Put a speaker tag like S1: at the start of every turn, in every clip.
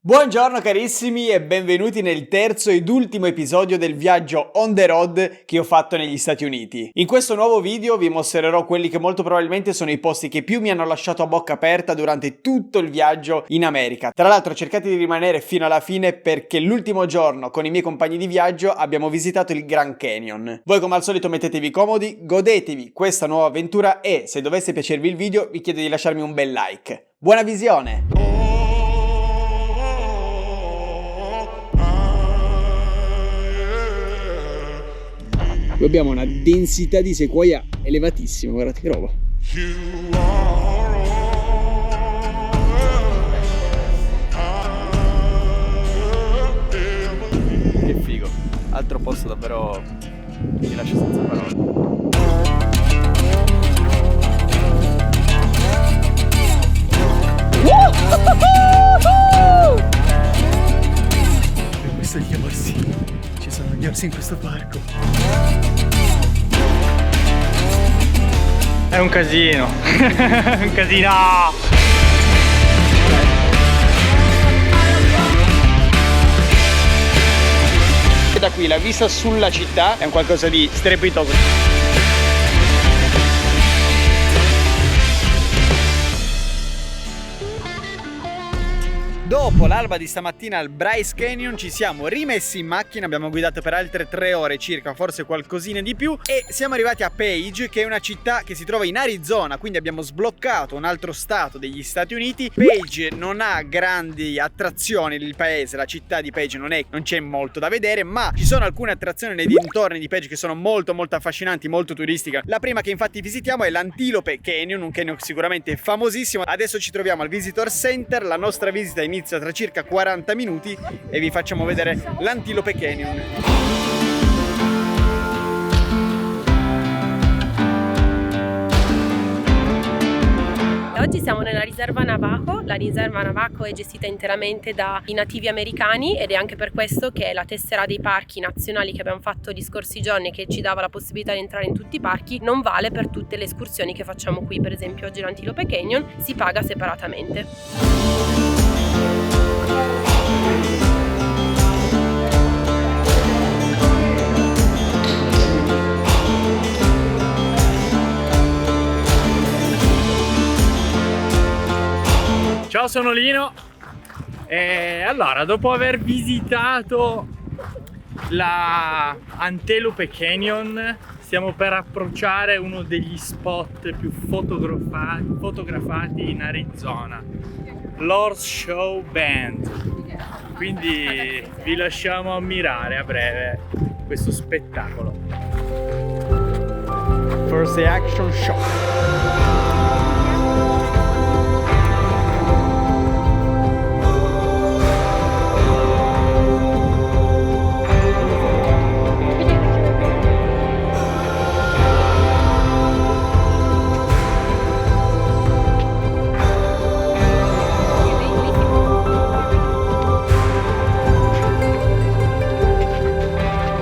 S1: Buongiorno carissimi e benvenuti nel terzo ed ultimo episodio del viaggio on the road che ho fatto negli Stati Uniti. In questo nuovo video vi mostrerò quelli che molto probabilmente sono i posti che più mi hanno lasciato a bocca aperta durante tutto il viaggio in America. Tra l'altro cercate di rimanere fino alla fine perché l'ultimo giorno con i miei compagni di viaggio abbiamo visitato il Grand Canyon. Voi come al solito mettetevi comodi, godetevi questa nuova avventura e se dovesse piacervi il video vi chiedo di lasciarmi un bel like. Buona visione! Qui abbiamo una densità di sequoia elevatissima, guardate che roba. Che figo, altro posto davvero mi lascia senza parole. E questo gli orsi, ci sono gli orsi in questo parco.
S2: È un casino, un casino!
S1: Da qui la vista sulla città è un qualcosa di strepitoso. Dopo l'alba di stamattina al Bryce Canyon ci siamo rimessi in macchina, abbiamo guidato per altre 3 ore circa, forse qualcosina di più, e siamo arrivati a Page, che è una città che si trova in Arizona, quindi abbiamo sbloccato un altro stato degli Stati Uniti. Page non ha grandi attrazioni, il paese, la città di Page non c'è molto da vedere, ma ci sono alcune attrazioni nei dintorni di Page che sono molto affascinanti, molto turistiche. La prima che infatti visitiamo è l'Antilope Canyon, un canyon sicuramente famosissimo. Adesso ci troviamo al Visitor Center, la nostra visita inizia tra circa 40 minuti e vi facciamo vedere l'Antilope Canyon.
S3: Oggi siamo nella riserva Navajo. La riserva Navajo è gestita interamente dai nativi americani ed è anche per questo che la tessera dei parchi nazionali che abbiamo fatto gli scorsi giorni, che ci dava la possibilità di entrare in tutti i parchi, non vale per tutte le escursioni che facciamo qui. Per esempio oggi l'Antilope Canyon si paga separatamente.
S2: Ciao, sono Lino e allora, dopo aver visitato la Antelope Canyon stiamo per approcciare uno degli spot più fotografati in Arizona, l'Horse Show Bend. Quindi vi lasciamo ammirare a breve questo spettacolo.
S1: First action shot.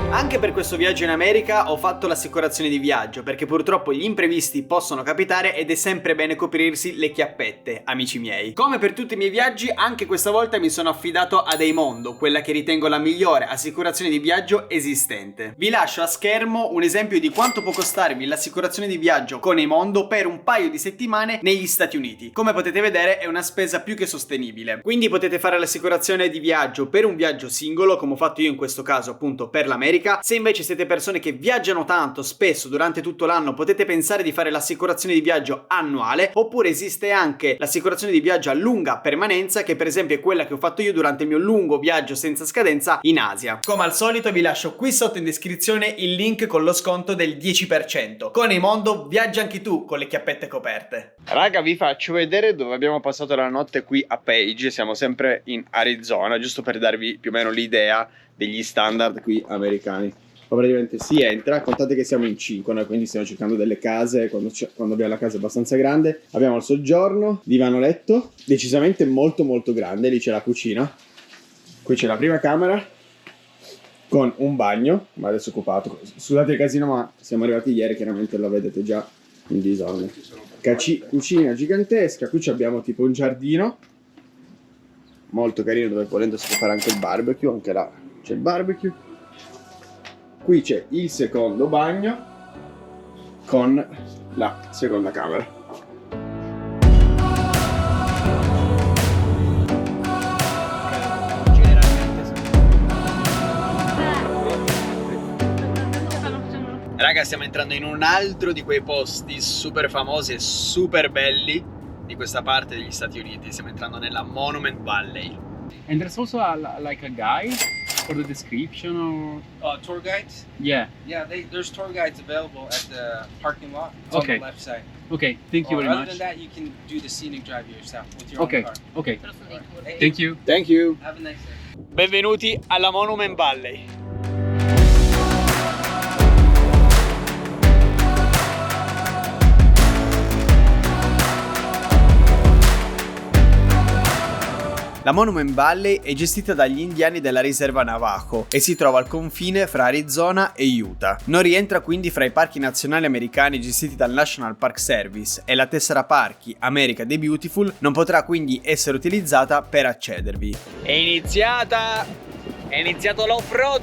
S1: Anche per questo viaggio in America ho fatto l'assicurazione di viaggio perché purtroppo gli imprevisti possono capitare ed è sempre bene coprirsi le chiappette, amici miei. Come per tutti i miei viaggi, anche questa volta mi sono affidato a Daymondo, quella che ritengo la migliore assicurazione di viaggio esistente. Vi lascio a schermo un esempio di quanto può costarvi l'assicurazione di viaggio con Daymondo per un paio di settimane negli Stati Uniti. Come potete vedere è una spesa più che sostenibile. Quindi potete fare l'assicurazione di viaggio per un viaggio singolo, come ho fatto io in questo caso appunto per l'America. Se invece siete persone che viaggiano tanto, spesso, durante tutto l'anno, potete pensare di fare l'assicurazione di viaggio annuale, oppure esiste anche l'assicurazione di viaggio a lunga permanenza, che per esempio è quella che ho fatto io durante il mio lungo viaggio senza scadenza in Asia. Come al solito vi lascio qui sotto in descrizione il link con lo sconto del 10%. Con Daymondo viaggia anche tu con le chiappette coperte. Raga, vi faccio vedere dove abbiamo passato la notte qui a Page. Siamo sempre in Arizona, giusto per darvi più o meno l'idea degli standard qui americani. Praticamente si entra, contate che siamo in 5 noi, quindi stiamo cercando delle case quando abbiamo la casa abbastanza grande. Abbiamo il soggiorno, divano letto, decisamente molto grande. Lì c'è la cucina, qui c'è la prima camera con un bagno, ma adesso è occupato. Scusate il casino, ma siamo arrivati ieri, chiaramente lo vedete già in disordine. Cucina gigantesca, qui abbiamo tipo un giardino molto carino, dove volendo si può fare anche il barbecue, anche là c'è il barbecue. Qui c'è il secondo bagno con la seconda camera. Raga, stiamo entrando in un altro di quei posti super famosi e super belli di questa parte degli Stati Uniti. Stiamo entrando nella Monument Valley.
S2: And there's also like a guide for the description or
S4: Tour guides?
S2: yeah.
S4: Yeah, there's tour guides available at the parking lot. It's
S2: Okay.
S4: on the left side.
S2: Okay, thank you
S4: Or
S2: very
S4: other
S2: much.
S4: than that, you can do the scenic drive yourself with your
S2: Okay,
S4: own car.
S2: okay.
S4: Hey,
S2: Thank you.
S1: Thank you.
S4: Have a nice day.
S1: Benvenuti alla Monument Valley. La Monument Valley è gestita dagli indiani della riserva Navajo e si trova al confine fra Arizona e Utah. Non rientra quindi fra i parchi nazionali americani gestiti dal National Park Service e la tessera parchi America the Beautiful non potrà quindi essere utilizzata per accedervi. È iniziato l'off-road!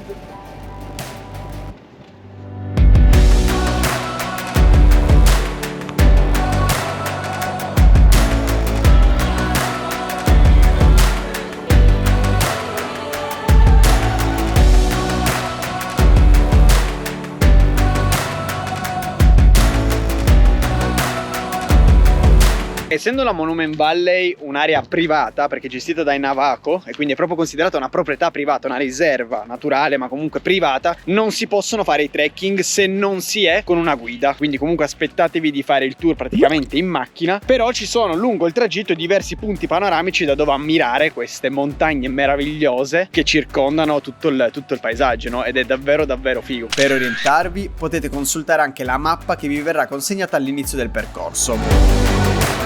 S1: Essendo la Monument Valley un'area privata, perché è gestita dai Navajo e quindi è proprio considerata una proprietà privata, una riserva naturale ma comunque privata, non si possono fare i trekking se non si è con una guida, quindi comunque aspettatevi di fare il tour praticamente in macchina, però ci sono lungo il tragitto diversi punti panoramici da dove ammirare queste montagne meravigliose che circondano tutto il paesaggio, no? Ed è davvero davvero figo. Per orientarvi potete consultare anche la mappa che vi verrà consegnata all'inizio del percorso.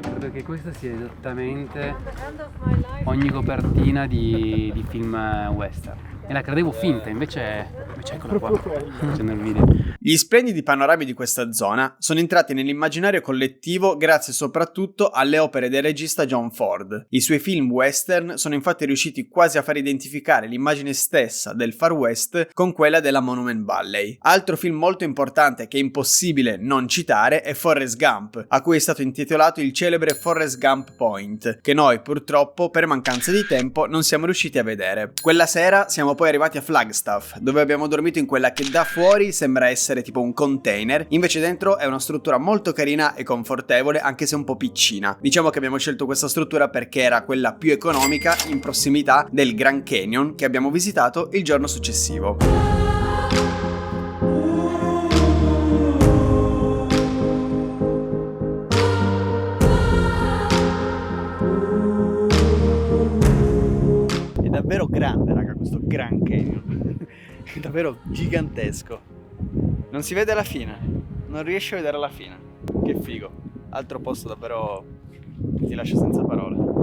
S5: Credo che questa sia esattamente ogni copertina di film western. E la credevo finta, invece eccola qua. C'è nel video.
S1: Gli splendidi panorami di questa zona sono entrati nell'immaginario collettivo grazie soprattutto alle opere del regista John Ford. I suoi film western sono infatti riusciti quasi a far identificare l'immagine stessa del Far West con quella della Monument Valley. Altro film molto importante che è impossibile non citare è Forrest Gump, a cui è stato intitolato il celebre Forrest Gump Point, che noi purtroppo per mancanza di tempo non siamo riusciti a vedere. Quella sera siamo poi arrivati a Flagstaff, dove abbiamo dormito in quella che da fuori sembra essere tipo un container, invece dentro è una struttura molto carina e confortevole, anche se un po' piccina. Diciamo che abbiamo scelto questa struttura perché era quella più economica in prossimità del Grand Canyon che abbiamo visitato il giorno successivo. È davvero grande, raga, questo Grand Canyon. È davvero gigantesco. Non si vede la fine, non riesci a vedere la fine. Che figo. Altro posto davvero che ti lascia senza parole.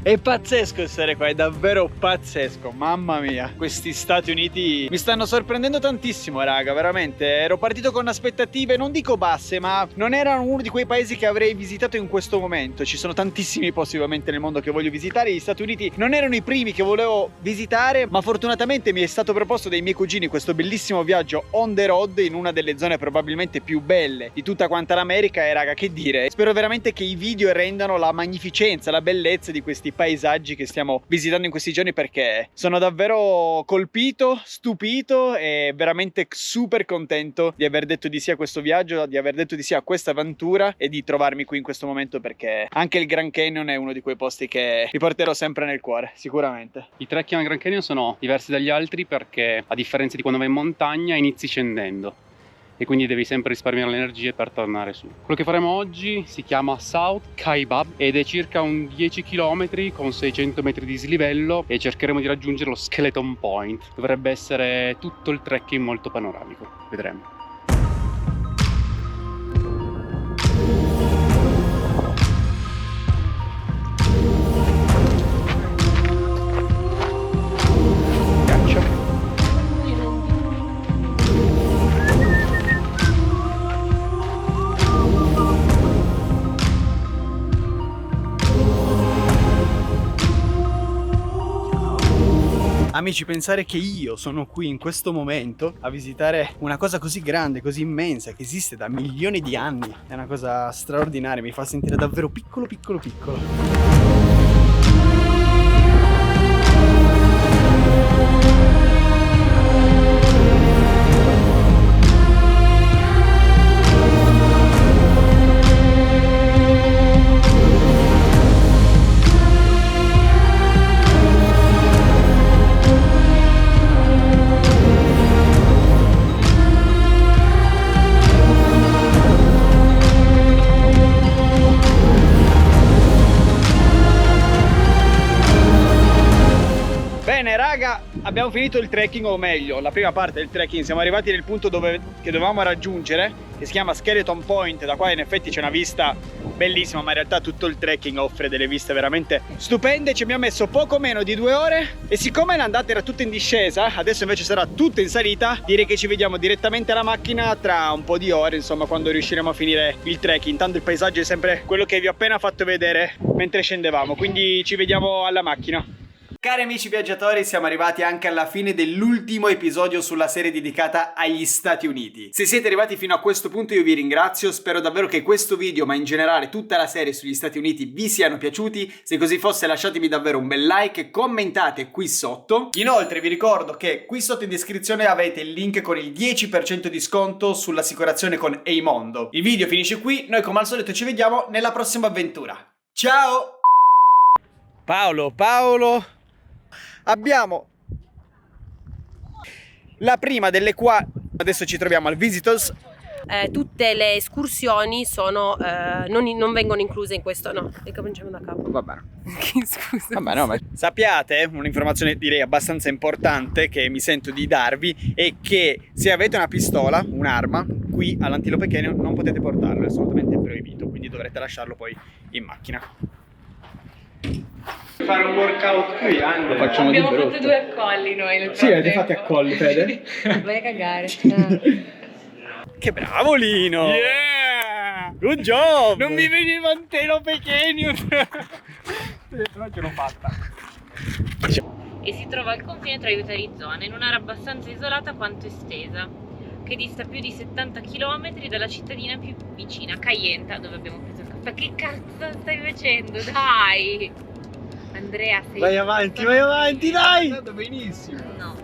S1: È pazzesco essere qua, è davvero pazzesco, mamma mia. Questi Stati Uniti mi stanno sorprendendo tantissimo, raga, veramente. Ero partito con aspettative, non dico basse, ma non erano uno di quei paesi che avrei visitato in questo momento. Ci sono tantissimi posti ovviamente nel mondo che voglio visitare. Gli Stati Uniti non erano i primi che volevo visitare, ma fortunatamente mi è stato proposto dai miei cugini questo bellissimo viaggio on the road in una delle zone probabilmente più belle di tutta quanta l'America. E raga, che dire, spero veramente che i video rendano la magnificenza, la bellezza di questi paesaggi che stiamo visitando in questi giorni, perché sono davvero colpito, stupito e veramente super contento di aver detto di sì a questo viaggio, di aver detto di sì a questa avventura e di trovarmi qui in questo momento, perché anche il Grand Canyon è uno di quei posti che mi porterò sempre nel cuore, sicuramente.
S5: I trekking al Grand Canyon sono diversi dagli altri perché, a differenza di quando vai in montagna, inizi scendendo. e quindi devi sempre risparmiare le energie per tornare su. Quello che faremo oggi si chiama South Kaibab ed è circa un 10 km con 600 metri di dislivello e cercheremo di raggiungere lo Skeleton Point. Dovrebbe essere tutto il trekking molto panoramico, vedremo.
S1: Amici, pensare che io sono qui in questo momento a visitare una cosa così grande, così immensa, che esiste da milioni di anni, è una cosa straordinaria, mi fa sentire davvero piccolo. Bene raga, abbiamo finito il trekking, o meglio, la prima parte del trekking. Siamo arrivati nel punto che dovevamo raggiungere, che si chiama Skeleton Point. Da qua in effetti c'è una vista bellissima, ma in realtà tutto il trekking offre delle viste veramente stupende. Ci abbiamo messo poco meno di 2 ore e siccome l'andata era tutta in discesa, adesso invece sarà tutta in salita, direi che ci vediamo direttamente alla macchina tra un po' di ore, insomma, quando riusciremo a finire il trekking. Intanto il paesaggio è sempre quello che vi ho appena fatto vedere mentre scendevamo, quindi ci vediamo alla macchina. Cari amici viaggiatori, siamo arrivati anche alla fine dell'ultimo episodio sulla serie dedicata agli Stati Uniti. Se siete arrivati fino a questo punto io vi ringrazio, spero davvero che questo video, ma in generale tutta la serie sugli Stati Uniti, vi siano piaciuti. Se così fosse lasciatemi davvero un bel like e commentate qui sotto. Inoltre vi ricordo che qui sotto in descrizione avete il link con il 10% di sconto sull'assicurazione con Eimondo. Il video finisce qui, noi come al solito ci vediamo nella prossima avventura. Ciao! Paolo... Abbiamo la prima delle qua. Adesso ci troviamo al Visitors.
S3: Tutte le escursioni sono non vengono incluse in questo. No, ricominciamo da capo.
S1: Va bene.
S3: Scusa.
S1: Vabbè, no, ma sappiate, un'informazione direi abbastanza importante che mi sento di darvi è che se avete una pistola, un'arma, qui all'Antelope Canyon non potete portarlo, è assolutamente proibito, quindi dovrete lasciarlo poi in macchina. Fare un workout qui, Andre.
S6: Facciamo abbiamo fatto 2 accolli noi.
S1: Sì, avete fatti accolli, Fede?
S6: Vai a cagare.
S1: Che bravo Lino!
S2: Yeah!
S1: Good job!
S2: Non mi veniva Antelope Canyon! Però ce l'ho fatta.
S6: E si trova al confine tra Utah e Arizona, in un'area abbastanza isolata quanto estesa, che dista più di 70 km dalla cittadina più vicina, Kayenta, dove abbiamo preso il caffè. Che cazzo stai facendo? Dai! Andrea, sei...
S1: Vai avanti, dai! È andato benissimo!
S6: No.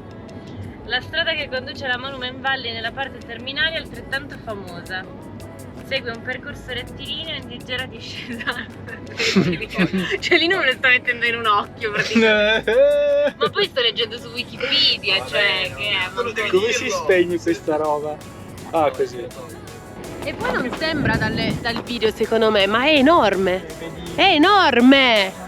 S6: La strada che conduce alla Monument Valley nella parte terminale è altrettanto famosa. Segue un percorso rettilineo in leggera discesa. Cioè lì non me lo sto mettendo in un occhio praticamente. Ma poi sto leggendo su Wikipedia, cioè che è...
S1: Come si spegne questa roba? Ah, così.
S3: E poi non sembra dal video secondo me, ma è enorme! È enorme!